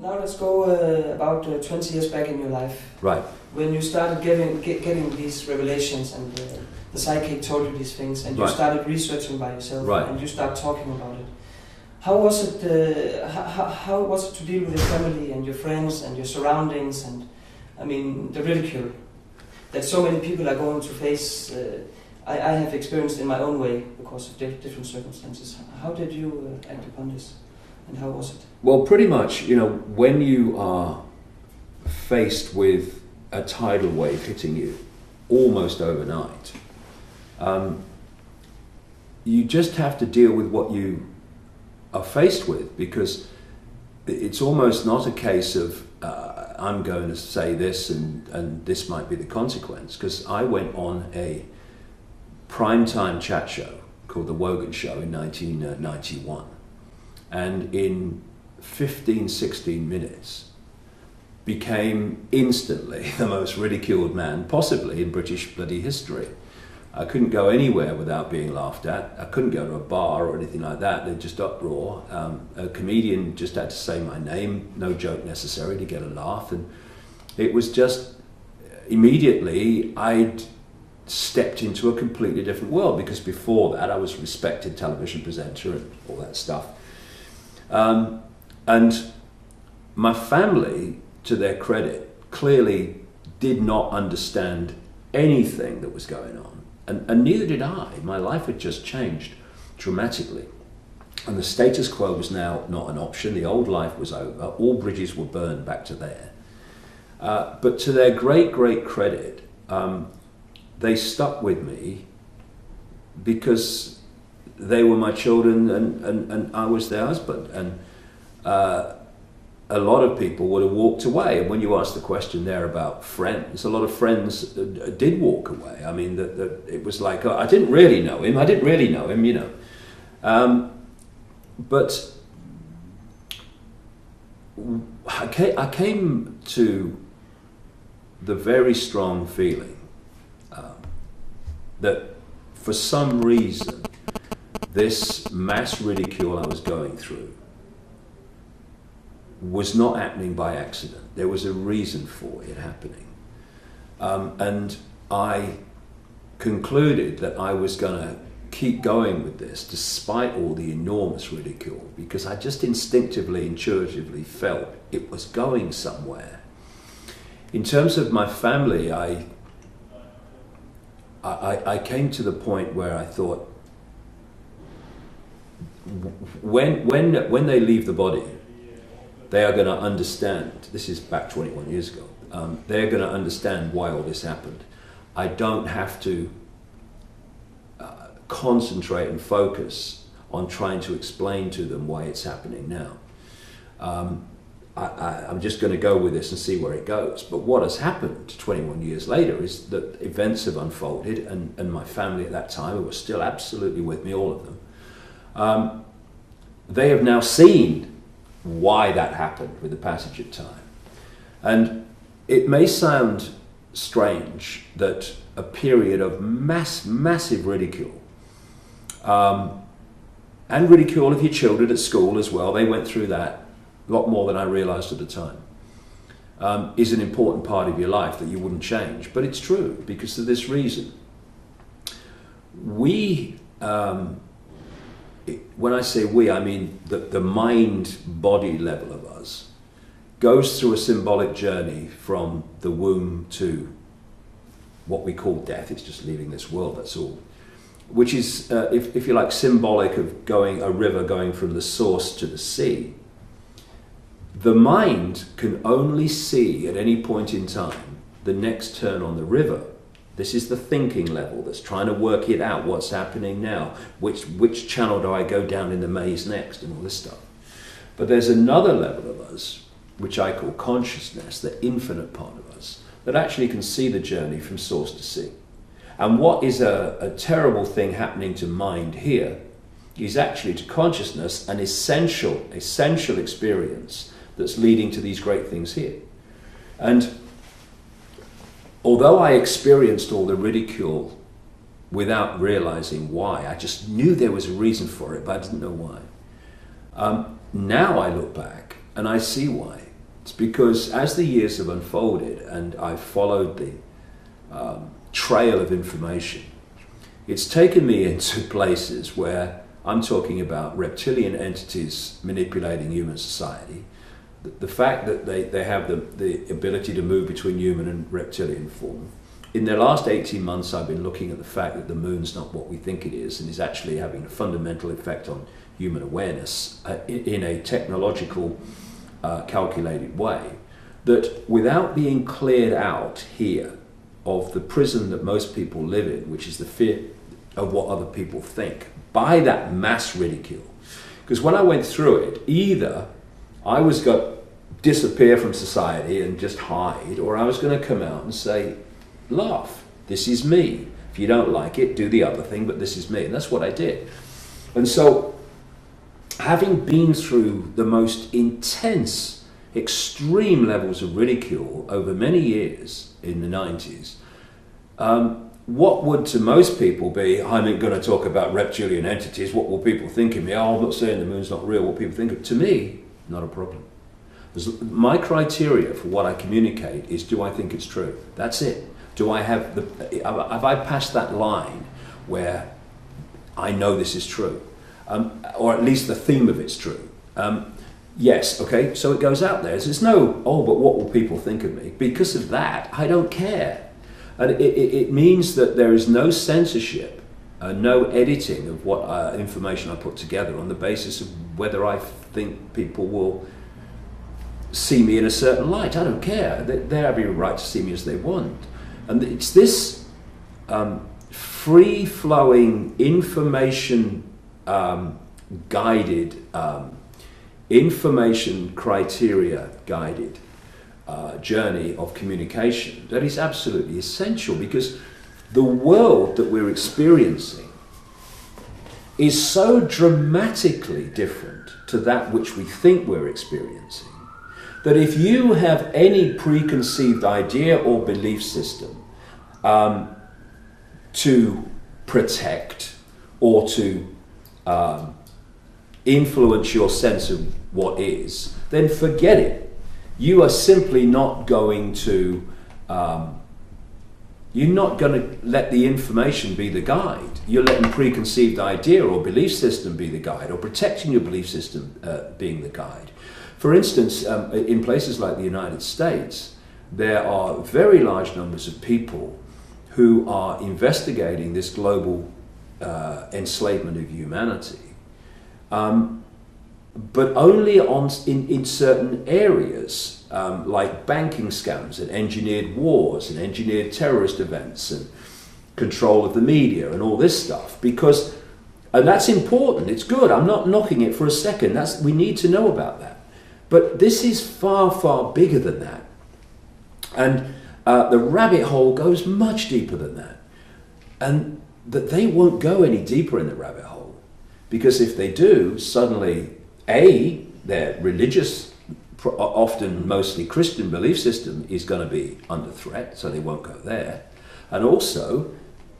Now let's go about 20 years back in your life. Right. When you started getting these revelations and the psychic told you these things and you Right. started researching by yourself Right. and you start talking about it. How was it? How was it to deal with your family and your friends and your surroundings and, I mean, the ridicule that so many people are going to face? I have experienced in my own way because of different circumstances. How did you act upon this, and how was it? Well, pretty much, you know, when you are faced with a tidal wave hitting you almost overnight, you just have to deal with what you are faced with, because it's almost not a case of I'm going to say this and this might be the consequence, because I went on a primetime chat show called The Wogan Show in 1991, and in 15-16 minutes became instantly the most ridiculed man possibly in British bloody history. I couldn't go anywhere without being laughed at. I couldn't go to a bar or anything like that. They'd just uproar. A comedian just had to say my name, no joke necessary, to get a laugh. And it was just, immediately I'd stepped into a completely different world, because before that I was a respected television presenter and all that stuff. And my family, to their credit, clearly did not understand anything that was going on. And neither did I. My life had just changed dramatically. And the status quo was now not an option. The old life was over. All bridges were burned back to there. But to their great, great credit, they stuck with me because they were my children and I was their husband. And a lot of people would have walked away. And when you asked the question there about friends, a lot of friends did walk away. I mean, it was like, I didn't really know him, you know. But I came to the very strong feeling that for some reason, this mass ridicule I was going through was not happening by accident. There was a reason for it happening. And I concluded that I was going to keep going with this despite all the enormous ridicule, because I just instinctively, intuitively felt it was going somewhere. In terms of my family, I came to the point where I thought, when they leave the body, they are going to understand, this is back 21 years ago, they're going to understand why all this happened. I don't have to concentrate and focus on trying to explain to them why it's happening now. I'm just going to go with this and see where it goes. But what has happened 21 years later is that events have unfolded, and my family at that time, who were still absolutely with me, all of them, they have now seen why that happened with the passage of time. And it may sound strange that a period of massive ridicule, and ridicule of your children at school as well, they went through that a lot more than I realized at the time, is an important part of your life that you wouldn't change. But it's true, because of this reason. We, when I say we, I mean the mind-body level of us goes through a symbolic journey from the womb to what we call death. It's just leaving this world, that's all. Which is, if you like, symbolic of a river going from the source to the sea. The mind can only see at any point in time the next turn on the river. This is the thinking level that's trying to work it out, what's happening now, which channel do I go down in the maze next, and all this stuff. But there's another level of us, which I call consciousness, the infinite part of us, that actually can see the journey from source to sea. And what is a terrible thing happening to mind here is actually to consciousness an essential experience that's leading to these great things here. And although I experienced all the ridicule without realizing why, I just knew there was a reason for it, but I didn't know why. Now I look back and I see why. It's because as the years have unfolded and I've followed the trail of information, it's taken me into places where I'm talking about reptilian entities manipulating human society, the fact that they have the ability to move between human and reptilian form. In the last 18 months, I've been looking at the fact that the moon's not what we think it is and is actually having a fundamental effect on human awareness in a technological, calculated way, that without being cleared out here of the prison that most people live in, which is the fear of what other people think, by that mass ridicule. Because when I went through it, either I was going to disappear from society and just hide, or I was going to come out and say, laugh, this is me. If you don't like it, do the other thing, but this is me. And that's what I did. And so, having been through the most intense, extreme levels of ridicule over many years in the 90s, what would to most people be, I'm going to talk about reptilian entities, what will people think of me? Oh, I'm not saying the moon's not real, what people think of. To me, not a problem. My criteria for what I communicate is, do I think it's true? That's it. Do I have have I passed that line where I know this is true? Or at least the theme of it's true. Yes, okay, so it goes out there. There's no, oh, but what will people think of me? Because of that, I don't care. And it means that there is no censorship, no editing of what information I put together on the basis of whether I think people will see me in a certain light. I don't care. They have every right to see me as they want. And it's this free-flowing, information guided, information criteria guided journey of communication that is absolutely essential, because the world that we're experiencing is so dramatically different to that which we think we're experiencing, that if you have any preconceived idea or belief system to protect or to influence your sense of what is, then forget it. You are simply not going to, you're not going to let the information be the guide. You're letting preconceived idea or belief system be the guide, or protecting your belief system being the guide. For instance, in places like the United States, there are very large numbers of people who are investigating this global enslavement of humanity, but only in certain areas, like banking scams and engineered wars and engineered terrorist events and control of the media and all this stuff. Because, and that's important, it's good, I'm not knocking it for a second, we need to know about that. But this is far, far bigger than that. And the rabbit hole goes much deeper than that. And that they won't go any deeper in the rabbit hole. Because if they do, suddenly, A, their religious, often mostly Christian belief system is going to be under threat, so they won't go there. And also,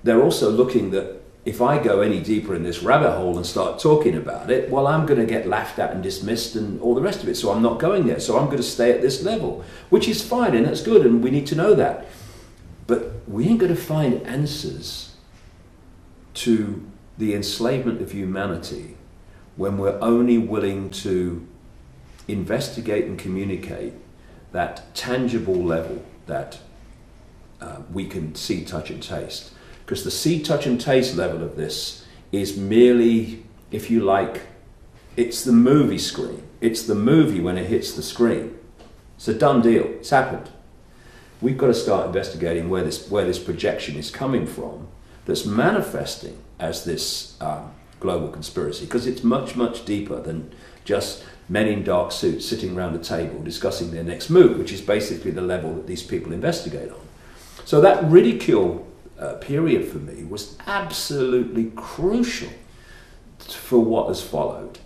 they're also looking that if I go any deeper in this rabbit hole and start talking about it, well, I'm going to get laughed at and dismissed and all the rest of it, so I'm not going there. So I'm going to stay at this level, which is fine, and that's good, and we need to know that. But we ain't going to find answers to the enslavement of humanity when we're only willing to investigate and communicate that tangible level that we can see, touch, and taste. Because the see, touch, and taste level of this is merely, if you like, it's the movie screen. It's the movie when it hits the screen. It's a done deal. It's happened. We've got to start investigating where this projection is coming from that's manifesting as this global conspiracy, because it's much, much deeper than just men in dark suits sitting around a table discussing their next move, which is basically the level that these people investigate on. So that ridicule period for me was absolutely crucial for what has followed.